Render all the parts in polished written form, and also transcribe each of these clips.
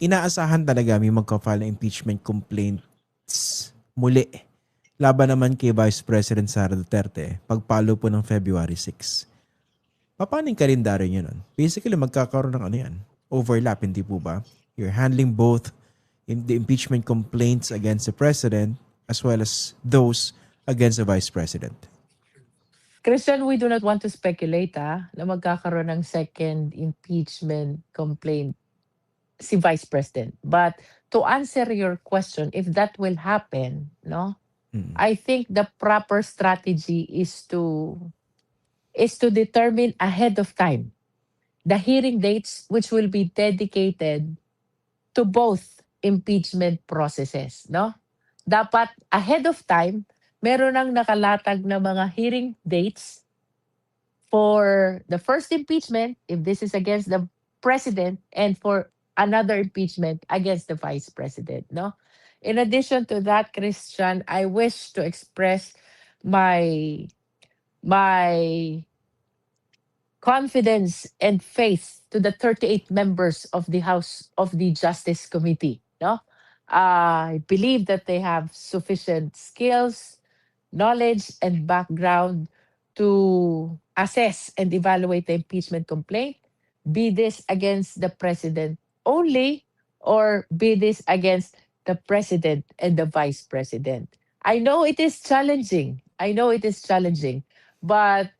inaasahan talaga may magka-file ng impeachment complaints muli laban naman kay Vice President Sara Duterte pagpalo po ng February 6. Paano yung kalendaryo nyo nun? Basically, magkakaroon ng ano yan? Overlap, hindi po ba? You're handling both in the impeachment complaints against the President as well as those against the Vice President. Christian, we do not want to speculate na magkakaroon ng second impeachment complaint si Vice President. But to answer your question, if that will happen, no, I think the proper strategy is to determine ahead of time the hearing dates which will be dedicated to both impeachment processes, no? Dapat ahead of time, meron nang nakalatag na mga hearing dates for the first impeachment, if this is against the president, and for another impeachment against the vice president, no? In addition to that, Christian, I wish to express my confidence and faith to the 38 members of the House of the Justice Committee, no? I believe that they have sufficient skills, knowledge, and background to assess and evaluate the impeachment complaint, be this against the president only, or be this against the president and the vice president. I know it is challenging. But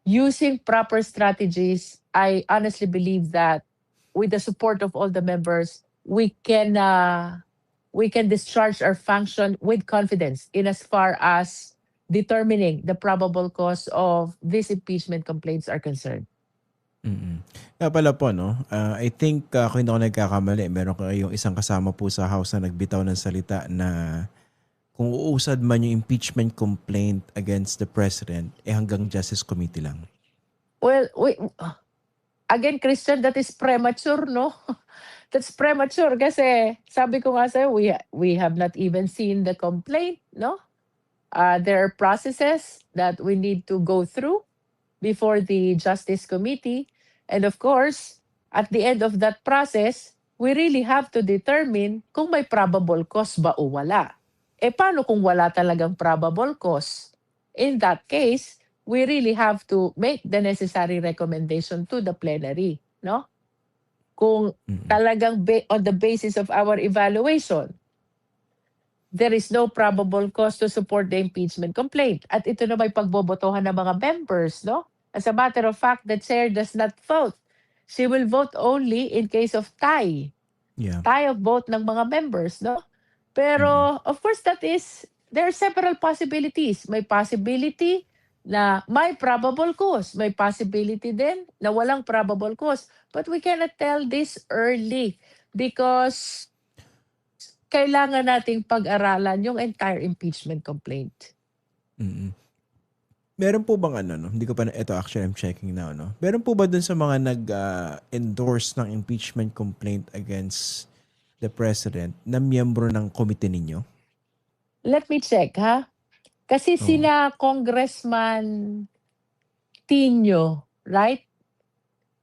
using proper strategies, I honestly believe that with the support of all the members, we can discharge our function with confidence in as far as determining the probable cause of these impeachment complaints are concerned. Kaya pala po, no? I think kung hindi ako nagkakamali, meron kayong isang kasama po sa House na nagbitaw ng salita na kung uusad man yung impeachment complaint against the President, hanggang Justice Committee lang. Well, again, Christian, that is premature, no? That's premature kasi sabi ko nga sa'yo, we have not even seen the complaint, no? There are processes that we need to go through before the Justice Committee. And of course, at the end of that process, we really have to determine kung may probable cause ba o wala. Paano kung wala talagang probable cause? In that case, we really have to make the necessary recommendation to the plenary, no? Kung talagang on the basis of our evaluation, there is no probable cause to support the impeachment complaint. At ito na may pagbobotohan ng mga members, no? As a matter of fact, the chair does not vote. She will vote only in case of tie. Yeah. Tie of vote ng mga members, no? Pero, of course, there are several possibilities. May possibility na may probable cause. May possibility din na walang probable cause. But we cannot tell this early because kailangan nating pag-aralan yung entire impeachment complaint. Meron po bang ano, no? Hindi ko pa, ito actually I'm checking now, no? Meron po ba dun sa mga nag-endorse ng impeachment complaint against the President na miyembro ng komite ninyo? Let me check, ha? Kasi sina Congressman Tino, right?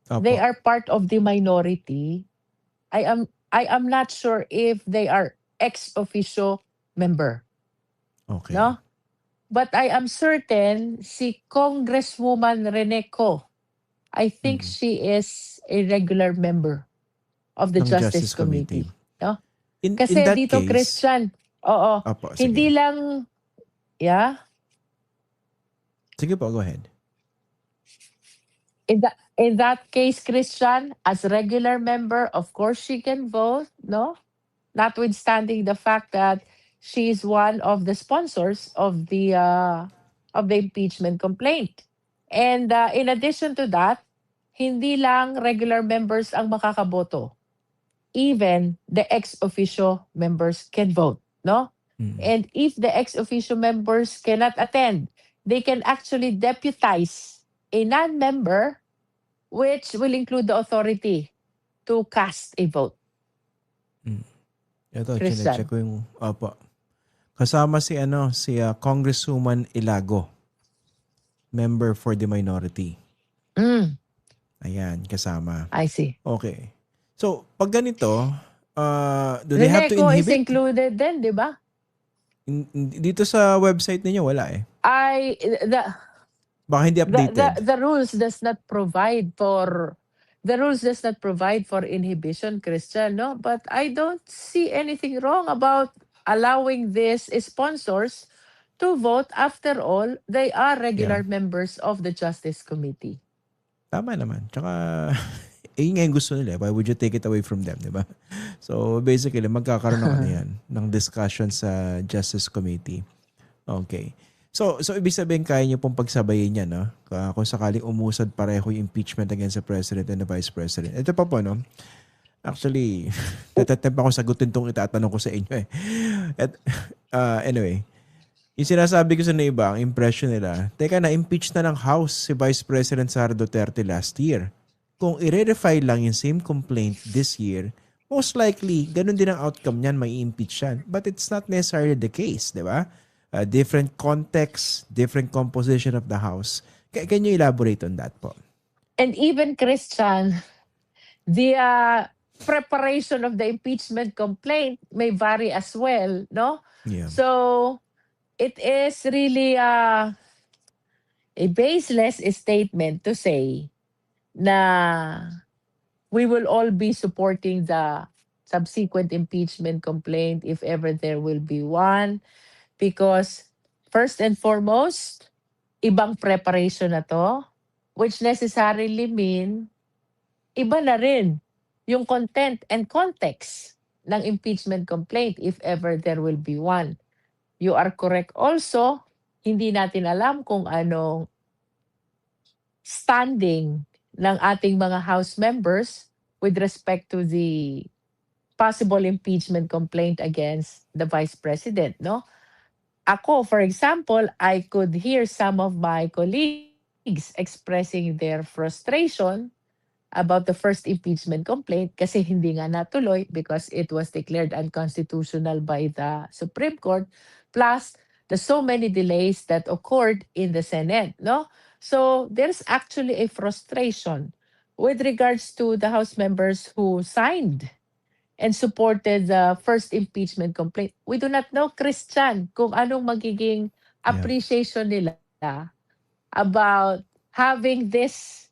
Opo. They are part of the minority. I am not sure if they are ex officio member. Okay. No? But I am certain si Congresswoman Rene Co, I think she is a regular member of the Ng Justice Justice Committee. Committee. No? In Kasi that dito, case, Christian, Opo, sige. hindi lang, yeah? Sige po, go ahead. In that case, Christian, as regular member, of course she can vote, no? Notwithstanding the fact that she is one of the sponsors of the impeachment complaint. And in addition to that, hindi lang regular members ang makakaboto. Even the ex officio members can vote, no? And if the ex officio members cannot attend, they can actually deputize a non-member, which will include the authority to cast a vote. Ito, Christian. chinecheck ko yung, opo. Kasama si Congresswoman Ilago, member for the minority. Ayan, kasama. I see. Okay. So, pag ganito, Do they have to Reneco is inhibit? included din, di ba? Dito sa website ninyo, wala eh. Baka hindi updated. The rules does not provide for inhibition, Christian, no? But I don't see anything wrong about allowing these sponsors to vote. After all, they are regular members of the Justice Committee. Tama naman. Tsaka, yun nga yung gusto nila. Why would you take it away from them, di ba? So, basically, magkakaroon ng yan, ng discussion sa Justice Committee. Okay. So ibig sabihin kaya niyo pong pagsabayin yan, no? Kung sakaling umusad pareho yung impeachment against the President and the Vice President. Ito pa po, no? Actually, natatempt ako sagutin tong itatanong ko sa inyo eh. At, anyway, yung sinasabi ko sa iba, ang impression nila, teka, na-impeach na ng House si Vice President Sara Duterte last year. Kung i-refile lang yung same complaint this year, most likely, ganun din ang outcome niyan, may impeach yan. But it's not necessarily the case, di ba? Different context, different composition of the House. Can you elaborate on that po? And even, Christian, the preparation of the impeachment complaint may vary as well, no? Yeah. So, it is really a baseless statement to say na we will all be supporting the subsequent impeachment complaint if ever there will be one. Because first and foremost, ibang preparation na to, which necessarily mean iba na rin yung content and context ng impeachment complaint if ever there will be one. You are correct also, hindi natin alam kung anong standing ng ating mga House members with respect to the possible impeachment complaint against the Vice President, no? Ako, for example, I could hear some of my colleagues expressing their frustration about the first impeachment complaint kasi hindi nga natuloy because it was declared unconstitutional by the Supreme Court, plus the so many delays that occurred in the Senate, no? So there's actually a frustration with regards to the House members who signed and supported the first impeachment complaint. We do not know, Christian, kung anong magiging appreciation nila about having this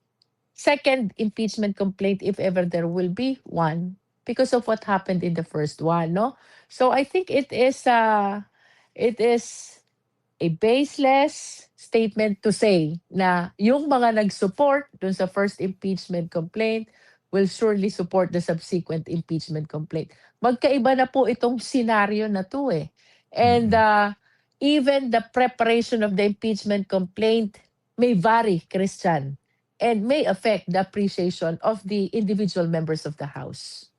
second impeachment complaint if ever there will be one because of what happened in the first one, no? So I think it is a baseless statement to say na yung mga nag-support dun sa first impeachment complaint will surely support the subsequent impeachment complaint. Magkaiba na po itong scenario na to eh. And even the preparation of the impeachment complaint may vary, Christian, and may affect the appreciation of the individual members of the House.